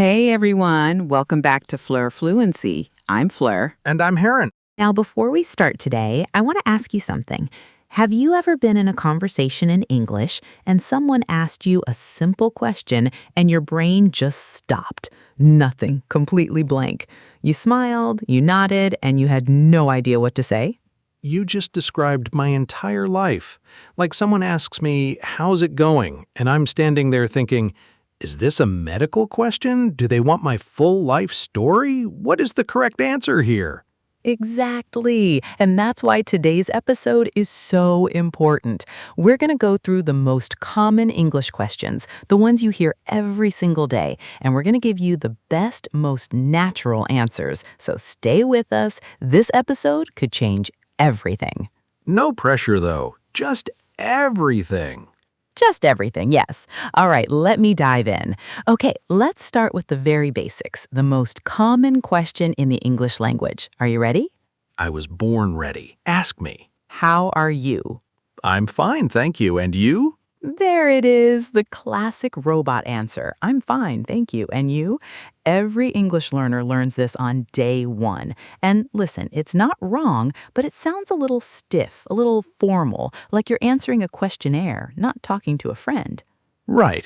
Hey everyone, welcome back to Fleur Fluency. I'm Fleur. And I'm Haren. Now, before we start today, I want to ask you something. Have you ever been in a conversation in English and someone asked you a simple question and your brain just stopped? Nothing, completely blank. You smiled, you nodded, and you had no idea what to say? You just described my entire life. Like someone asks me, "How's it going?" And I'm standing there thinking, is this a medical question? Do they want my full life story? What is the correct answer here? Exactly. And that's why today's episode is so important. We're going to go through the most common English questions, the ones you hear every single day, and we're going to give you the best, most natural answers. So stay with us. This episode could change everything. No pressure, though. Just everything. Just everything, yes. All right, let me dive in. Okay, let's start with the very basics, the most common question in the English language. Are you ready? I was born ready. Ask me. How are you? I'm fine, thank you. And you? There it is, the classic robot answer. I'm fine, thank you. And you? Every English learner learns this on day one. And listen, it's not wrong, but it sounds a little stiff, a little formal, like you're answering a questionnaire, not talking to a friend. Right.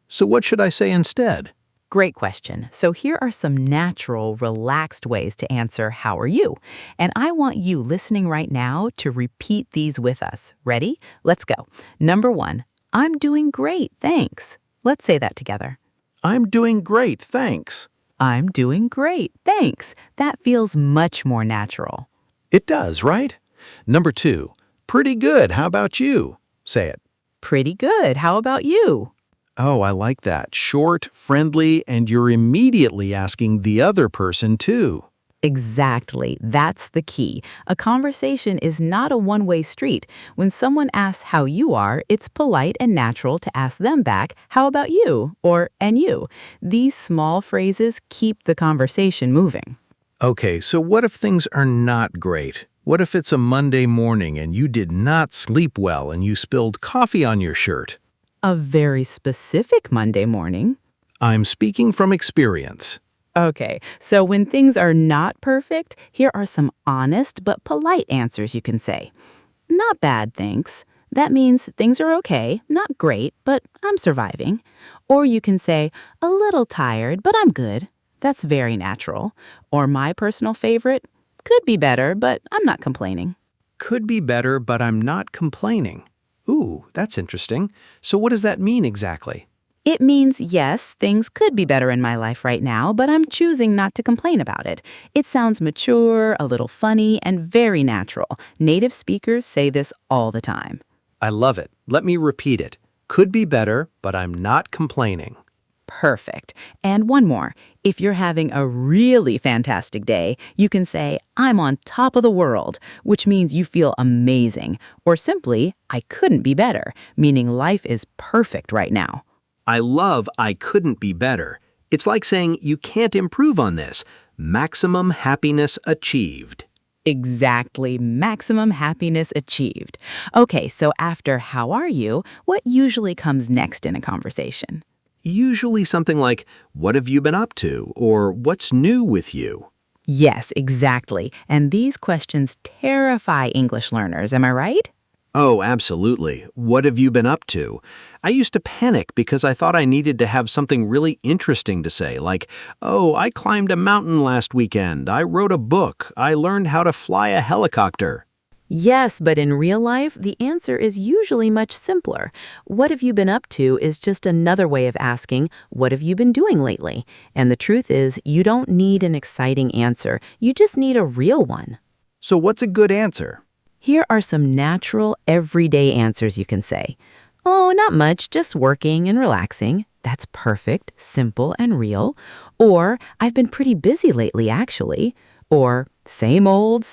So what should I say instead? Great question. So here are some natural, relaxed ways to answer how are you? And I want you listening right now to repeat these with us. Ready? Let's go. Number 1, I'm doing great, thanks. Let's say that together. I'm doing great, thanks. I'm doing great, thanks. That feels much more natural. It does, right? Number 2, pretty good, how about you? Say it. Pretty good. How about you? Oh, I like that. Short, friendly, and you're immediately asking the other person too. Exactly. That's the key. A conversation is not a one-way street. When someone asks how you are, it's polite and natural to ask them back, how about you? Or, and you. These small phrases keep the conversation moving. Okay, so what if things are not great? What if it's a Monday morning and you did not sleep well and you spilled coffee on your shirt? A very specific Monday morning. I'm speaking from experience. Okay, so when things are not perfect, here are some honest but polite answers you can say. Not bad, thanks. That means things are okay, not great, but I'm surviving. Or you can say, a little tired, but I'm good. That's very natural. Or my personal favorite, could be better, but I'm not complaining. Could be better, but I'm not complaining. Ooh, that's interesting. So what does that mean exactly? It means, yes, things could be better in my life right now, but I'm choosing not to complain about it. It sounds mature, a little funny, and very natural. Native speakers say this all the time. I love it. Let me repeat it. Could be better, but I'm not complaining. Perfect. And one more. If you're having a really fantastic day, you can say, I'm on top of the world, which means you feel amazing. Or simply, I couldn't be better, meaning life is perfect right now. I love I couldn't be better. It's like saying you can't improve on this. Maximum happiness achieved. Exactly. Maximum happiness achieved. Okay, so after how are you, what usually comes next in a conversation? Usually something like, what have you been up to? Or what's new with you? Yes, exactly. And these questions terrify English learners, am I right? Oh, absolutely. What have you been up to? I used to panic because I thought I needed to have something really interesting to say, like, oh, I climbed a mountain last weekend. I wrote a book. I learned how to fly a helicopter. Yes, but in real life, the answer is usually much simpler. What have you been up to is just another way of asking, what have you been doing lately? And the truth is, you don't need an exciting answer. You just need a real one. So what's a good answer? Here are some natural, everyday answers you can say. Oh, not much, just working and relaxing. That's perfect, simple, and real. Or, I've been pretty busy lately, actually. Or, same old,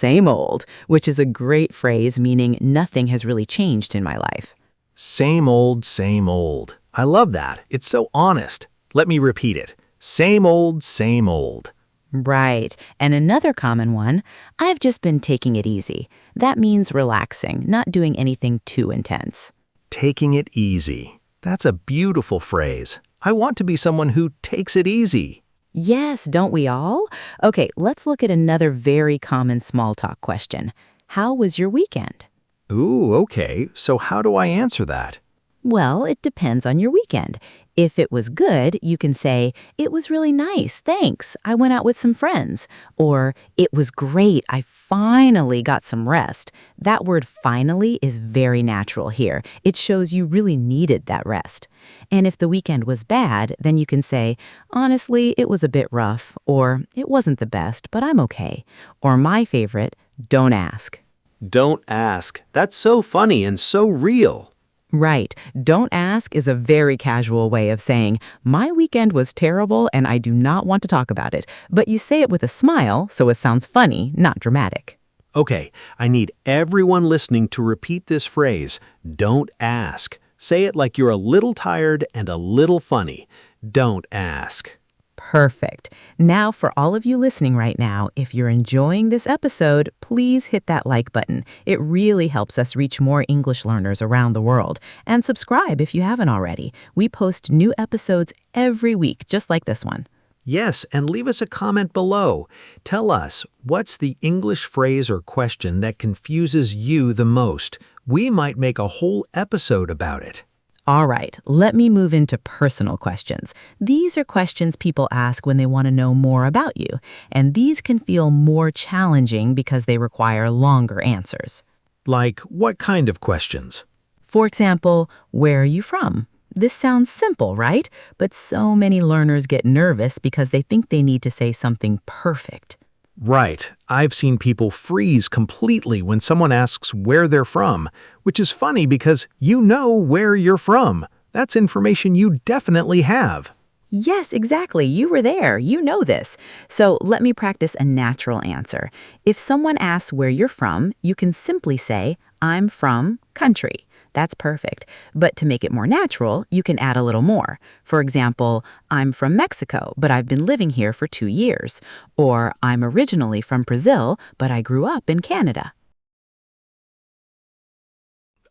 which is a great phrase meaning nothing has really changed in my life. Same old, same old. I love that. It's so honest. Let me repeat it. Same old, same old. Right. And another common one, I've just been taking it easy. That means relaxing, not doing anything too intense. Taking it easy. That's a beautiful phrase. I want to be someone who takes it easy. Yes, don't we all? Okay, let's look at another very common small talk question. How was your weekend? Ooh, okay. So how do I answer that? Well, it depends on your weekend. If it was good, you can say, "It was really nice, thanks. I went out with some friends." Or, "It was great. I finally got some rest." That word finally is very natural here. It shows you really needed that rest. And if the weekend was bad, then you can say, "Honestly, it was a bit rough," or "It wasn't the best, but I'm okay." Or my favorite, "Don't ask." Don't ask. That's so funny and so real. Right. Don't ask is a very casual way of saying, "My weekend was terrible and I do not want to talk about it." But you say it with a smile, so it sounds funny, not dramatic. Okay, I need everyone listening to repeat this phrase, don't ask. Say it like you're a little tired and a little funny. Don't ask. Perfect. Now, for all of you listening right now, if you're enjoying this episode, please hit that like button. It really helps us reach more English learners around the world. And subscribe if you haven't already. We post new episodes every week, just like this one. Yes, and leave us a comment below. Tell us, what's the English phrase or question that confuses you the most? We might make a whole episode about it. All right, let me move into personal questions. These are questions people ask when they want to know more about you, and these can feel more challenging because they require longer answers. Like, what kind of questions? For example, where are you from? This sounds simple, right? But so many learners get nervous because they think they need to say something perfect. Right. I've seen people freeze completely when someone asks where they're from, which is funny because you know where you're from. That's information you definitely have. Yes, exactly. You were there. You know this. So let me practice a natural answer. If someone asks where you're from, you can simply say, "I'm from country." That's perfect. But to make it more natural, you can add a little more. For example, "I'm from Mexico, but I've been living here for 2 years." Or, "I'm originally from Brazil, but I grew up in Canada."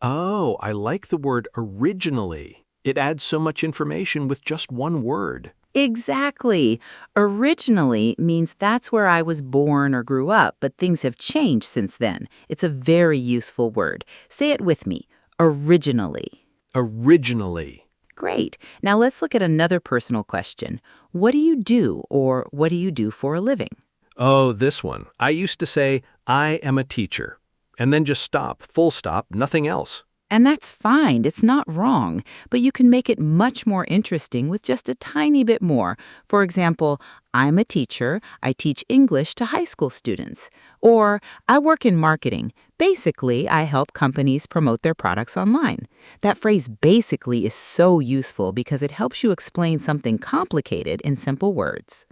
Oh, I like the word originally. It adds so much information with just one word. Exactly. Originally means that's where I was born or grew up, but things have changed since then. It's a very useful word. Say it with me. Originally. Originally. Great. Now let's look at another personal question. What do you do, or what do you do for a living? Oh, this one. I used to say, I am a teacher. And then just stop, full stop, nothing else. And that's fine. It's not wrong. But you can make it much more interesting with just a tiny bit more. For example, "I'm a teacher. I teach English to high school students." Or, "I work in marketing. Basically, I help companies promote their products online." That phrase "basically" is so useful because it helps you explain something complicated in simple words.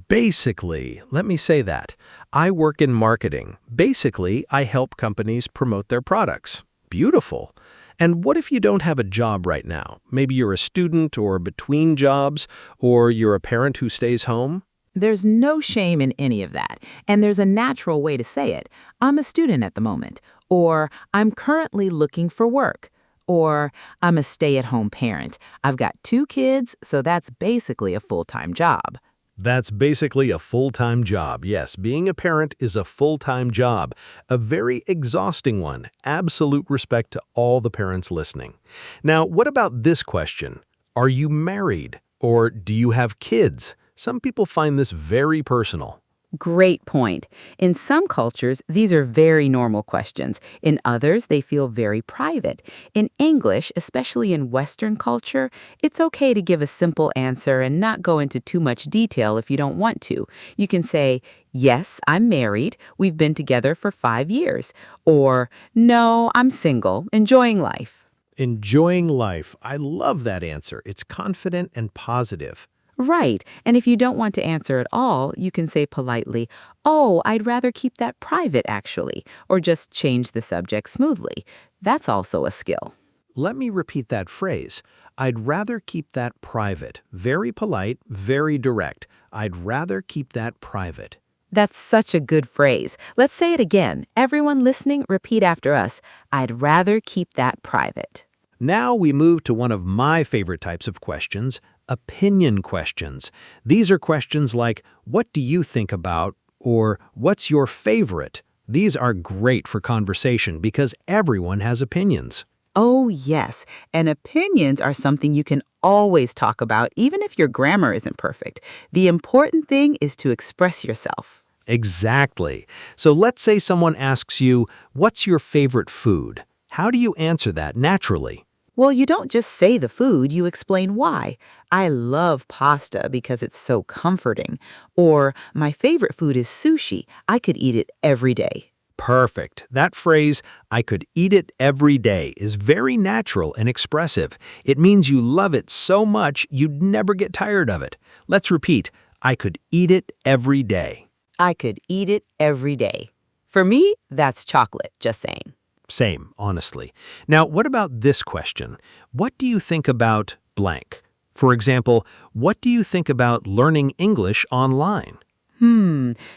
Basically, let me say that. I work in marketing. Basically, I help companies promote their products. Beautiful. And what if you don't have a job right now? Maybe you're a student or between jobs, or you're a parent who stays home? There's no shame in any of that, and there's a natural way to say it. "I'm a student at the moment," or "I'm currently looking for work," or "I'm a stay-at-home parent. I've got 2 kids, so that's basically a full-time job." That's basically a full-time job. Yes, being a parent is a full-time job, a very exhausting one. Absolute respect to all the parents listening. Now, what about this question? Are you married? Or do you have kids? Some people find this very personal. Great point. In some cultures, these are very normal questions. In others, they feel very private. In English, especially in Western culture, it's okay to give a simple answer and not go into too much detail if you don't want to. You can say, "Yes, I'm married. We've been together for 5 years." Or, "No, I'm single, enjoying life." Enjoying life. I love that answer. It's confident and positive. Right. And if you don't want to answer at all, you can say politely, "Oh, I'd rather keep that private, actually," or just change the subject smoothly. That's also a skill. Let me repeat that phrase. I'd rather keep that private. Very polite, very direct. I'd rather keep that private. That's such a good phrase. Let's say it again. Everyone listening, repeat after us. "I'd rather keep that private." Now we move to one of my favorite types of questions, opinion questions. These are questions like, what do you think about, or what's your favorite? These are great for conversation because everyone has opinions. Oh, yes. And opinions are something you can always talk about, even if your grammar isn't perfect. The important thing is to express yourself. Exactly. So let's say someone asks you, what's your favorite food? How do you answer that naturally? Well, you don't just say the food, you explain why. I love pasta because it's so comforting. Or, my favorite food is sushi. I could eat it every day. Perfect. That phrase, I could eat it every day, is very natural and expressive. It means you love it so much you'd never get tired of it. Let's repeat, I could eat it every day. I could eat it every day. For me, that's chocolate, just saying. Same, honestly. Now, what about this question? What do you think about blank? For example, what do you think about learning English online?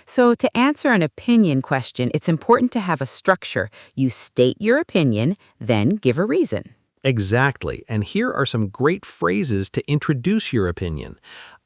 So to answer an opinion question, it's important to have a structure. You state your opinion, then give a reason. Exactly, and here are some great phrases to introduce your opinion.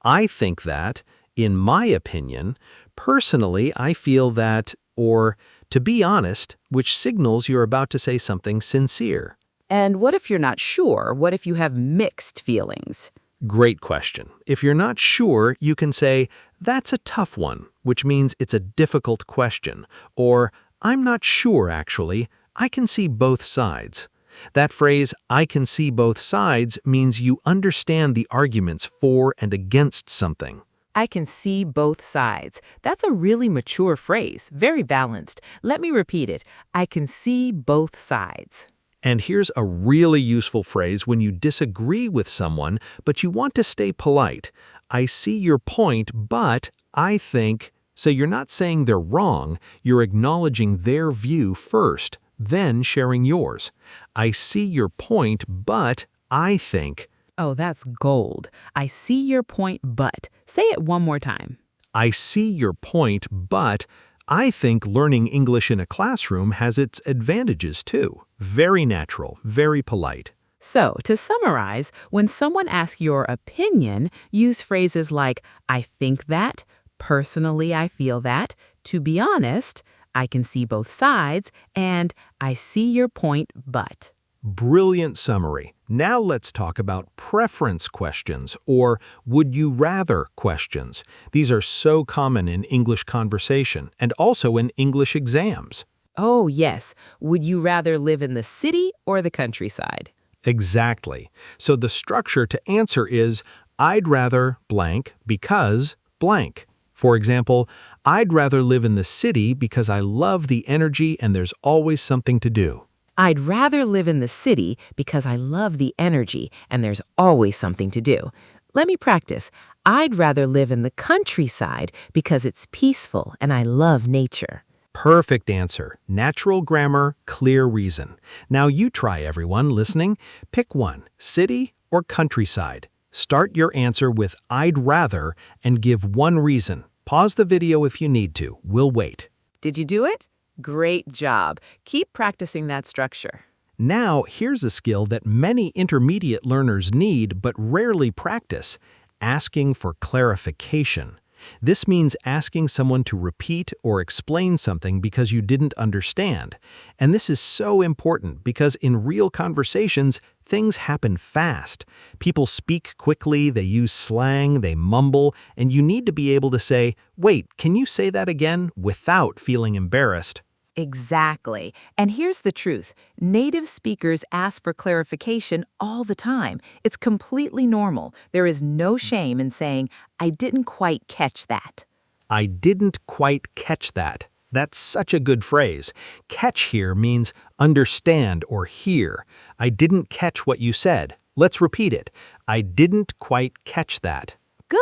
I think that, in my opinion, personally I feel that, or to be honest, which signals you're about to say something sincere. And what if you're not sure? What if you have mixed feelings? Great question. If you're not sure, you can say, that's a tough one, which means it's a difficult question, or I'm not sure actually, I can see both sides. That phrase, I can see both sides, means you understand the arguments for and against something. I can see both sides. That's a really mature phrase, very balanced. Let me repeat it. I can see both sides. And here's a really useful phrase when you disagree with someone, but you want to stay polite. I see your point, but I think. So you're not saying they're wrong, you're acknowledging their view first, then sharing yours. I see your point, but I think. Oh, that's gold. I see your point, but. Say it one more time. I see your point, but I think learning English in a classroom has its advantages too. Very natural, very polite. So, to summarize, when someone asks your opinion, use phrases like, I think that, personally I feel that, to be honest, I can see both sides, and I see your point, but. Brilliant summary. Now let's talk about preference questions or would you rather questions. These are so common in English conversation and also in English exams. Oh, yes. Would you rather live in the city or the countryside? Exactly. So the structure to answer is, I'd rather blank because blank. For example, I'd rather live in the city because I love the energy and there's always something to do. I'd rather live in the city because I love the energy and there's always something to do. Let me practice. I'd rather live in the countryside because it's peaceful and I love nature. Perfect answer. Natural grammar, clear reason. Now you try, everyone listening. Pick one, city or countryside. Start your answer with I'd rather and give one reason. Pause the video if you need to. We'll wait. Did you do it? Great job. Keep practicing that structure. Now, here's a skill that many intermediate learners need but rarely practice, asking for clarification. This means asking someone to repeat or explain something because you didn't understand. And this is so important because in real conversations, things happen fast. People speak quickly, they use slang, they mumble, and you need to be able to say, wait, can you say that again? Without feeling embarrassed. Exactly. And here's the truth. Native speakers ask for clarification all the time. It's completely normal. There is no shame in saying, I didn't quite catch that. I didn't quite catch that. That's such a good phrase. Catch here means understand or hear. I didn't catch what you said. Let's repeat it. I didn't quite catch that.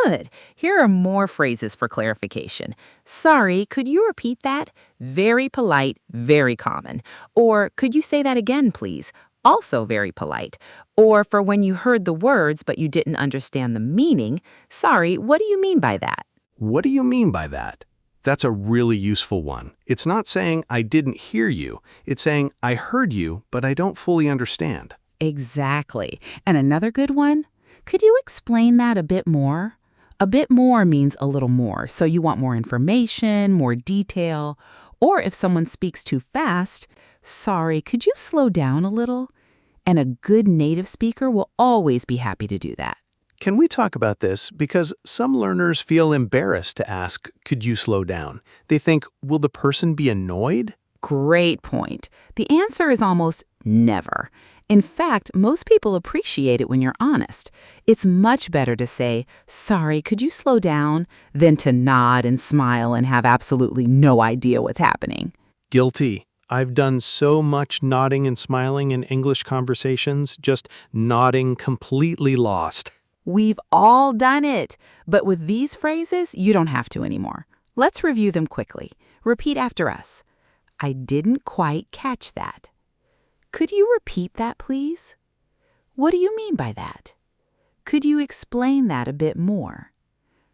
Good. Here are more phrases for clarification. Sorry, could you repeat that? Very polite, very common. Or could you say that again, please? Also very polite. Or for when you heard the words but you didn't understand the meaning, sorry, what do you mean by that? What do you mean by that? That's a really useful one. It's not saying I didn't hear you. It's saying I heard you, but I don't fully understand. Exactly. And another good one? Could you explain that a bit more? A bit more means a little more, so you want more information, more detail. Or if someone speaks too fast, sorry, could you slow down a little? And a good native speaker will always be happy to do that. Can we talk about this? Because some learners feel embarrassed to ask, could you slow down? They think, will the person be annoyed? Great point. The answer is almost never. In fact, most people appreciate it when you're honest. It's much better to say, sorry, could you slow down, than to nod and smile and have absolutely no idea what's happening. Guilty. I've done so much nodding and smiling in English conversations, just nodding completely lost. We've all done it. But with these phrases, you don't have to anymore. Let's review them quickly. Repeat after us. I didn't quite catch that. Could you repeat that, please? What do you mean by that? Could you explain that a bit more?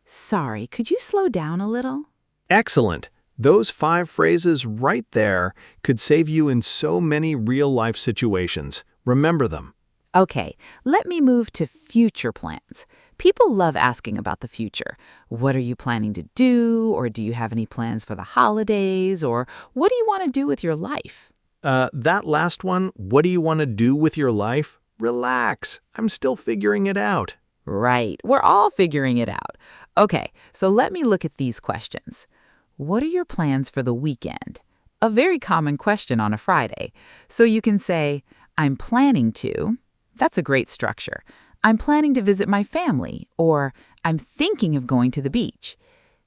Sorry, could you slow down a little? Excellent. Those 5 phrases right there could save you in so many real-life situations. Remember them. Okay, let me move to future plans. People love asking about the future. What are you planning to do? Or do you have any plans for the holidays? Or what do you want to do with your life? That last one, what do you want to do with your life? Relax. I'm still figuring it out. Right, we're all figuring it out. Okay, so let me look at these questions. What are your plans for the weekend? A very common question on a Friday. So you can say, I'm planning to. That's a great structure. I'm planning to visit my family, or I'm thinking of going to the beach.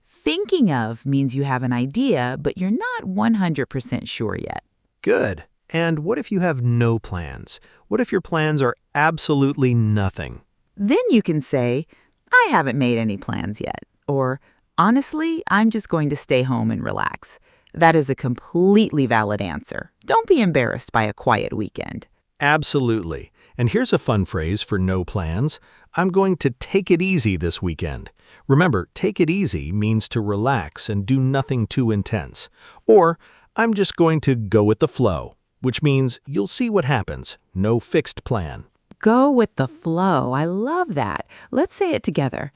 Thinking of means you have an idea, but you're not 100% sure yet. Good. And what if you have no plans? What if your plans are absolutely nothing? Then you can say, I haven't made any plans yet, or honestly, I'm just going to stay home and relax. That is a completely valid answer. Don't be embarrassed by a quiet weekend. Absolutely. And here's a fun phrase for no plans. I'm going to take it easy this weekend. Remember, take it easy means to relax and do nothing too intense. Or, I'm just going to go with the flow, which means you'll see what happens. No fixed plan. Go with the flow. I love that. Let's say it together.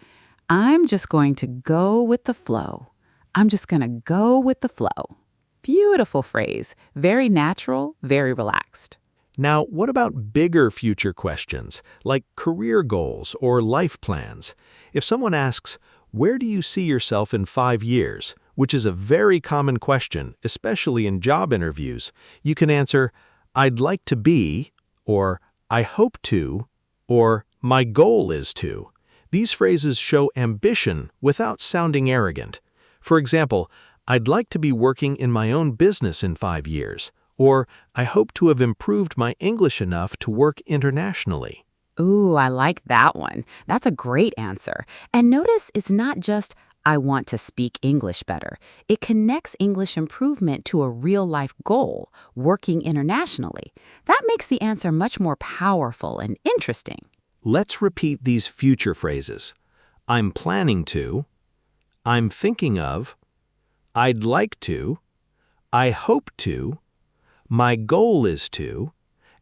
I'm just going to go with the flow. I'm just going to go with the flow. Beautiful phrase. Very natural, very relaxed. Now, what about bigger future questions, like career goals or life plans? If someone asks, where do you see yourself in 5 years, which is a very common question, especially in job interviews, you can answer, I'd like to be, or I hope to, or my goal is to. These phrases show ambition without sounding arrogant. For example, I'd like to be working in my own business in 5 years. Or, I hope to have improved my English enough to work internationally. Ooh, I like that one. That's a great answer. And notice it's not just, I want to speak English better. It connects English improvement to a real-life goal, working internationally. That makes the answer much more powerful and interesting. Let's repeat these future phrases. I'm planning to, I'm thinking of, I'd like to, I hope to, my goal is to,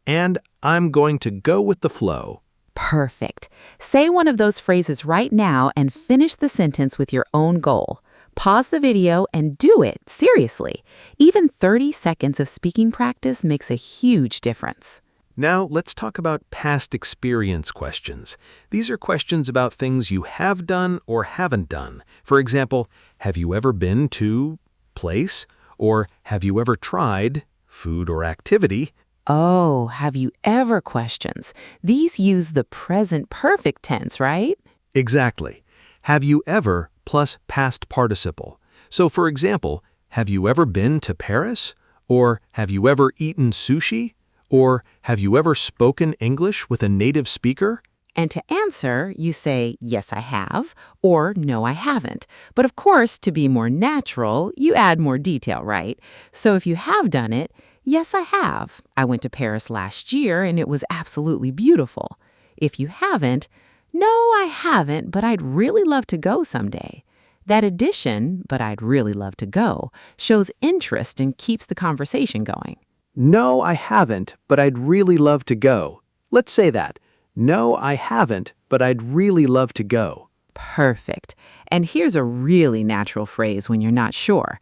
and I'm going to go with the flow. Perfect. Say one of those phrases right now and finish the sentence with your own goal. Pause the video and do it, seriously. Even 30 seconds of speaking practice makes a huge difference. Now, let's talk about past experience questions. These are questions about things you have done or haven't done. For example, have you ever been to place? Or have you ever tried food or activity? Oh, have you ever questions? These use the present perfect tense, right? Exactly. Have you ever plus past participle. So for example, have you ever been to Paris? Or have you ever eaten sushi? Or have you ever spoken English with a native speaker? And to answer, you say, yes, I have, or no, I haven't. But of course, to be more natural, you add more detail, right? So if you have done it, yes, I have. I went to Paris last year and it was absolutely beautiful. If you haven't, no, I haven't, but I'd really love to go someday. That addition, but I'd really love to go, shows interest and keeps the conversation going. No, I haven't, but I'd really love to go. Let's say that. No, I haven't, but I'd really love to go. Perfect. And here's a really natural phrase when you're not sure.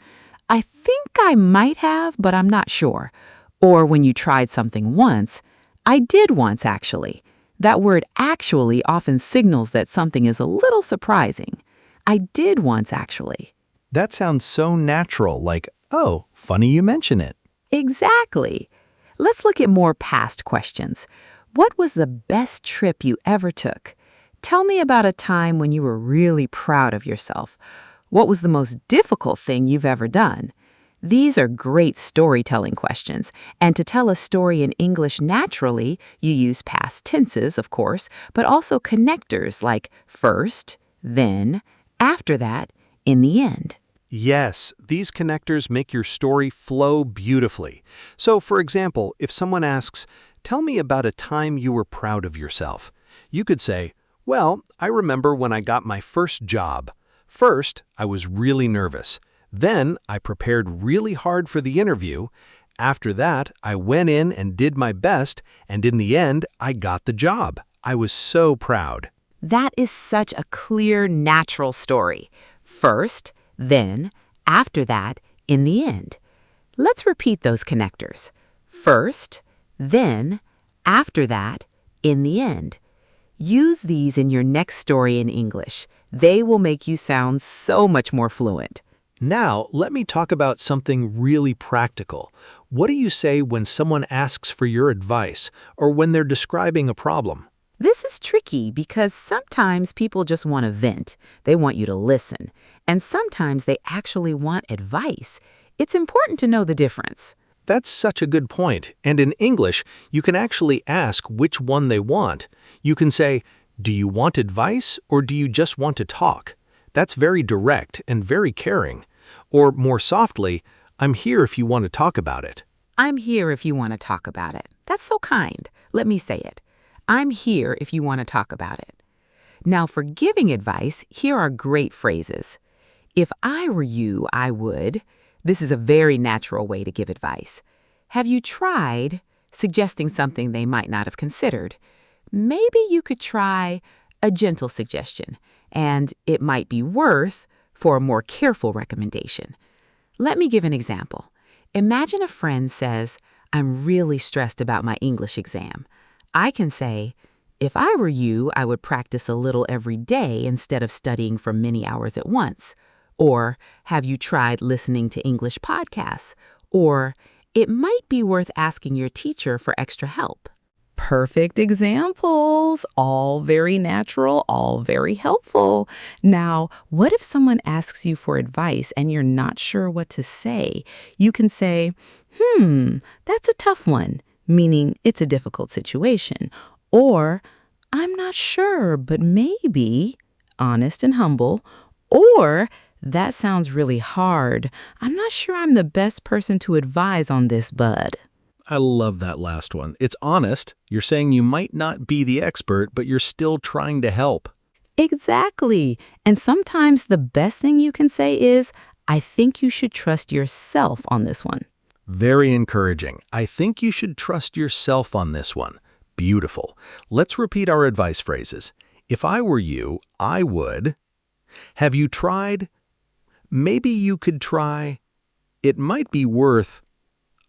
I think I might have, but I'm not sure. Or when you tried something once, I did once actually. That word actually often signals that something is a little surprising. I did once actually. That sounds so natural, like, oh, funny you mention it. Exactly. Let's look at more past questions. What was the best trip you ever took? Tell me about a time when you were really proud of yourself. What was the most difficult thing you've ever done? These are great storytelling questions, and to tell a story in English naturally, you use past tenses, of course, but also connectors like first, then, after that, in the end. Yes, these connectors make your story flow beautifully. So, for example, if someone asks, "Tell me about a time you were proud of yourself," you could say, "Well, I remember when I got my first job. First, I was really nervous. Then, I prepared really hard for the interview. After that, I went in and did my best, and in the end, I got the job. I was so proud." That is such a clear, natural story. First, then, after that, in the end. Let's repeat those connectors. First, then, after that, in the end. Use these in your next story in English. They will make you sound so much more fluent. Now, let me talk about something really practical. What do you say when someone asks for your advice or when they're describing a problem? This is tricky because sometimes people just want to vent. They want you to listen. And sometimes they actually want advice. It's important to know the difference. That's such a good point. And in English, you can actually ask which one they want. You can say, "Do you want advice or do you just want to talk?" That's very direct and very caring. Or more softly, "I'm here if you want to talk about it." I'm here if you want to talk about it. That's so kind. Let me say it. I'm here if you want to talk about it. Now, for giving advice, here are great phrases. If I were you, I would. This is a very natural way to give advice. Have you tried? Suggesting something they might not have considered. Maybe you could try a gentle suggestion, and it might be worth for a more careful recommendation. Let me give an example. Imagine a friend says, "I'm really stressed about my English exam." I can say, "If I were you, I would practice a little every day instead of studying for many hours at once." Or, "Have you tried listening to English podcasts?" Or, "It might be worth asking your teacher for extra help." Perfect examples, all very natural, all very helpful. Now, what if someone asks you for advice and you're not sure what to say? You can say, that's a tough one, meaning it's a difficult situation. Or, "I'm not sure, but maybe," honest and humble. Or, "That sounds really hard. I'm not sure I'm the best person to advise on this, bud." I love that last one. It's honest. You're saying you might not be the expert, but you're still trying to help. Exactly. And sometimes the best thing you can say is, "I think you should trust yourself on this one." Very encouraging. I think you should trust yourself on this one. Beautiful. Let's repeat our advice phrases. If I were you, I would. Have you tried? Maybe you could try. It might be worth.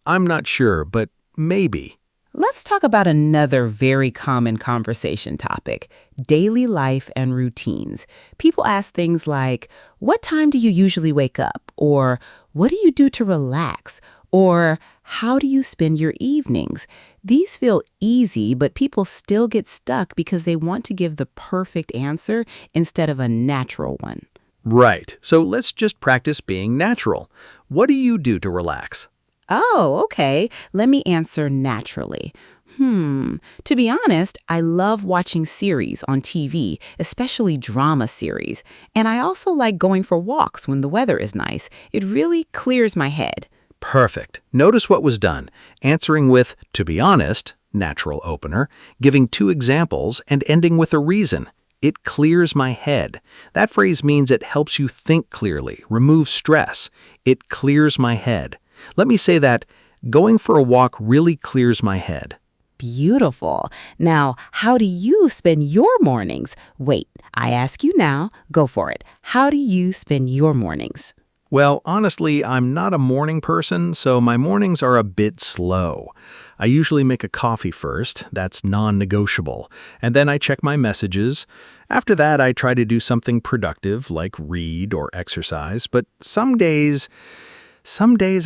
I'm not sure, but maybe. Let's talk about another very common conversation topic, daily life and routines. People ask things like, "What time do you usually wake up?" Or, "What do you do to relax?" Or, "How do you spend your evenings?" These feel easy, but people still get stuck because they want to give the perfect answer instead of a natural one. Right. So let's just practice being natural. What do you do to relax? Oh, okay. Let me answer naturally. To be honest, I love watching series on TV, especially drama series. And I also like going for walks when the weather is nice. It really clears my head. Perfect. Notice what was done. Answering with, "to be honest," natural opener, giving 2 examples, and ending with a reason. It clears my head. That phrase means it helps you think clearly, remove stress. It clears my head. Let me say that, going for a walk really clears my head. Beautiful. Now, how do you spend your mornings? Wait, I ask you now. Go for it. How do you spend your mornings? Well, honestly, I'm not a morning person, so my mornings are a bit slow. I usually make a coffee first, that's non-negotiable, and then I check my messages. After that, I try to do something productive like read or exercise, but some days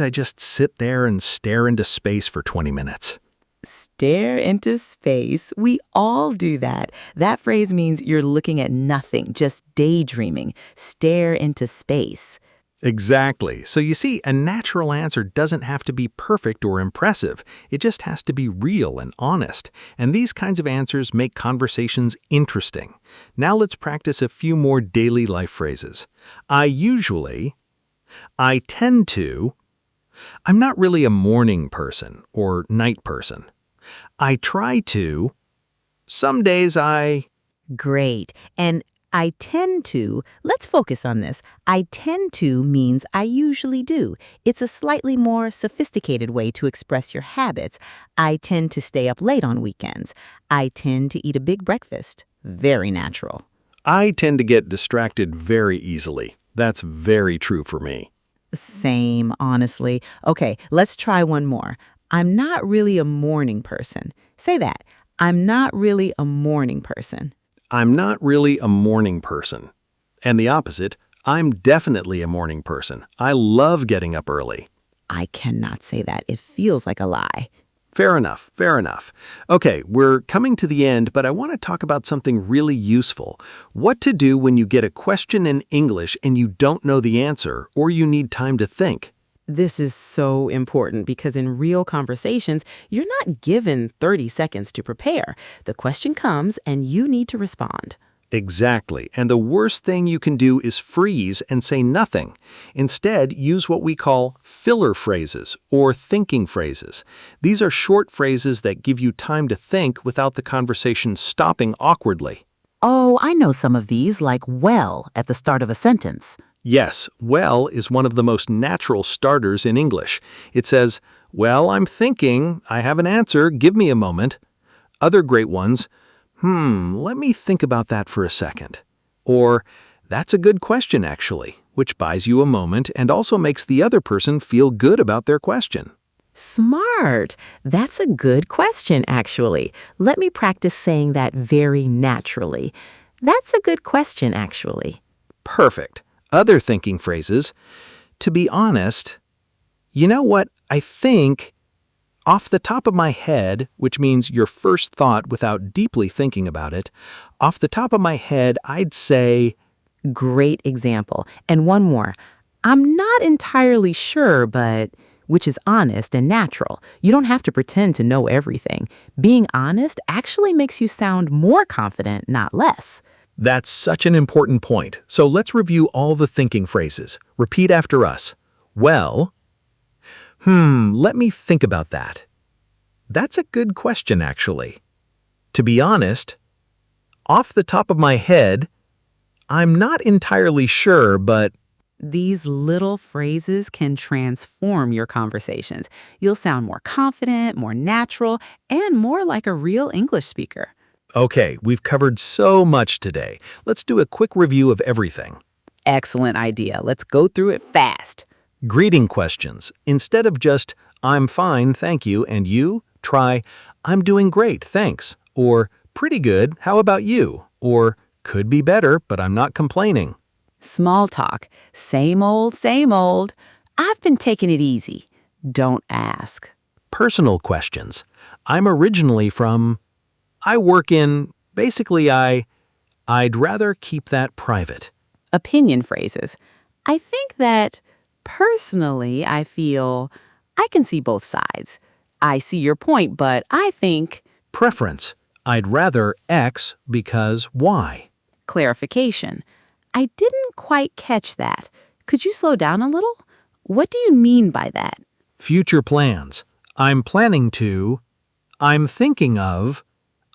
I just sit there and stare into space for 20 minutes. Stare into space. We all do that. That phrase means you're looking at nothing, just daydreaming. Stare into space. Exactly. So you see, a natural answer doesn't have to be perfect or impressive. It just has to be real and honest. And these kinds of answers make conversations interesting. Now let's practice a few more daily life phrases. I usually, I tend to, I'm not really a morning person or night person. I try to, some days I, Great. And let's focus on this. I tend to means I usually do. It's a slightly more sophisticated way to express your habits. I tend to stay up late on weekends. I tend to eat a big breakfast. Very natural. I tend to get distracted very easily. That's very true for me. Same, honestly. Okay, let's try one more. I'm not really a morning person. Say that. I'm not really a morning person. I'm not really a morning person. And the opposite, I'm definitely a morning person. I love getting up early. I cannot say that. It feels like a lie. Fair enough, fair enough. Okay, we're coming to the end, but I want to talk about something really useful. What to do when you get a question in English and you don't know the answer, or you need time to think. This is so important because in real conversations, you're not given 30 seconds to prepare. The question comes and you need to respond. Exactly, and the worst thing you can do is freeze and say nothing. Instead, use what we call filler phrases or thinking phrases. These are short phrases that give you time to think without the conversation stopping awkwardly. Oh, I know some of these, like well at the start of a sentence. Yes, well is one of the most natural starters in English. It says, well, I'm thinking, I have an answer, give me a moment. Other great ones, let me think about that for a second. Or, that's a good question actually, which buys you a moment and also makes the other person feel good about their question. Smart. That's a good question, actually. Let me practice saying that very naturally. That's a good question, actually. Perfect. Other thinking phrases, to be honest, you know what, I think, off the top of my head, which means your first thought without deeply thinking about it, off the top of my head, I'd say, Great example. And one more. I'm not entirely sure, but which is honest and natural. You don't have to pretend to know everything. Being honest actually makes you sound more confident, not less. that's such an important point. So let's review all the thinking phrases. Repeat after us. Well, let me think about that. That's a good question, actually. To be honest, off the top of my head, I'm not entirely sure, but These little phrases can transform your conversations. You'll sound more confident, more natural, and more like a real English speaker. okay, we've covered so much today. Let's do a quick review of everything. Excellent idea. Let's go through it fast. Greeting questions. Instead of just, I'm fine, thank you, and you, try, I'm doing great, thanks, or pretty good, how about you, or could be better, but I'm not complaining. Small talk. Same old, same old. I've been taking it easy. Don't ask. Personal questions. I'm originally from, I work in, basically I'd rather keep that private. Opinion phrases. I think that personally, I feel I can see both sides. I see your point, but I think Preference. I'd rather X because Y. clarification. I didn't quite catch that. Could you slow down a little? What do you mean by that? Future plans. I'm planning to, I'm thinking of,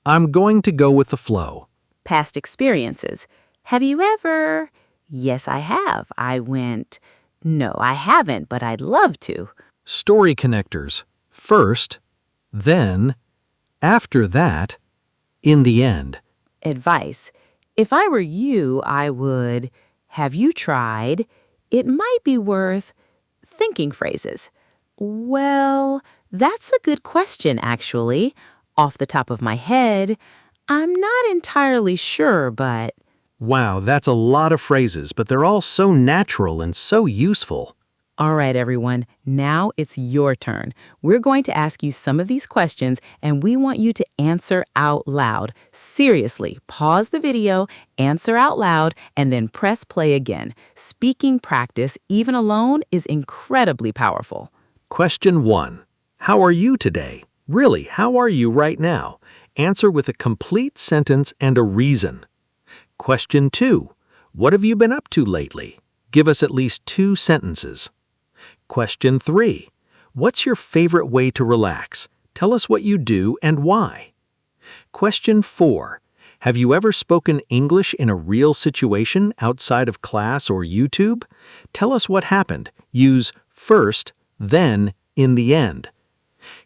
I'm going to go with the flow. Past experiences. Have you ever? Yes, I have. I went. No, I haven't, but I'd love to. Story connectors. First, then, After that, in the end. Advice. If I were you, I would, have you tried? It might be worth thinking phrases. Well, that's a good question, actually. Off the top of my head, I'm not entirely sure, but Wow, that's a lot of phrases, but they're all so natural and so useful. all right, everyone, now it's your turn. We're going to ask you some of these questions, and we want you to answer out loud. Seriously, pause the video, answer out loud, and then press play again. Speaking practice, even alone, is incredibly powerful. Question 1. How are you today? Really, how are you right now? Answer with a complete sentence and a reason. Question 2. What have you been up to lately? Give us at least 2 sentences. Question 3. What's your favorite way to relax? Tell us what you do and why. Question 4. Have you ever spoken English in a real situation outside of class or YouTube? Tell us what happened. Use first, then, in the end.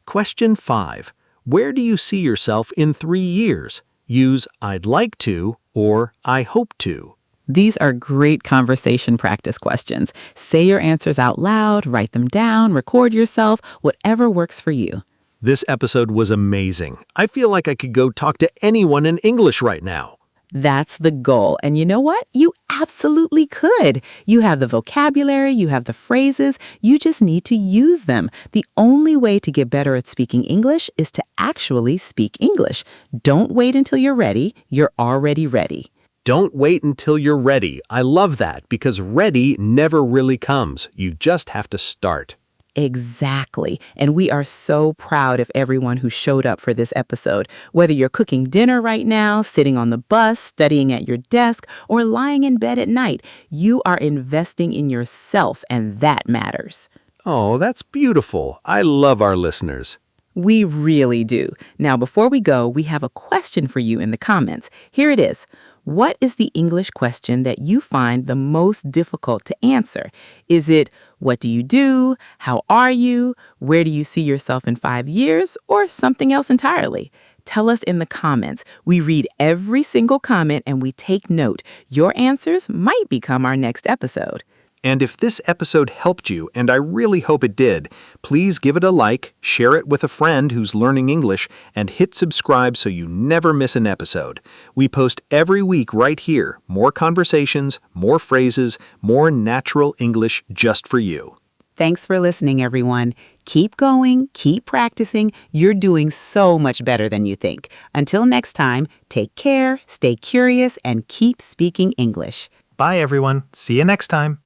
Question 5. Where do you see yourself in 3 years? Use I'd like to or I hope to. These are great conversation practice questions. Say your answers out loud, write them down, record yourself, whatever works for you. This episode was amazing. I feel like I could go talk to anyone in English right now. That's the goal. And you know what? You absolutely could. You have the vocabulary, you have the phrases, you just need to use them. The only way to get better at speaking English is to actually speak English. Don't wait until you're ready. You're already ready. Don't wait until you're ready. I love that because ready never really comes. You just have to start. Exactly. And we are so proud of everyone who showed up for this episode. Whether you're cooking dinner right now, sitting on the bus, studying at your desk, or lying in bed at night, you are investing in yourself, and that matters. Oh, that's beautiful. I love our listeners. We really do. Now, before we go, we have a question for you in the comments. Here it is. What is the English question that you find the most difficult to answer? Is it, what do you do? How are you? Where do you see yourself in 5 years? Or something else entirely? Tell us in the comments. We read every single comment and we take note. Your answers might become our next episode. And if this episode helped you, and I really hope it did, please give it a like, share it with a friend who's learning English, and hit subscribe so you never miss an episode. We post every week right here, more conversations, more phrases, more natural English just for you. Thanks for listening, everyone. Keep going, keep practicing. You're doing so much better than you think. Until next time, take care, stay curious, and keep speaking English. Bye, everyone. See you next time.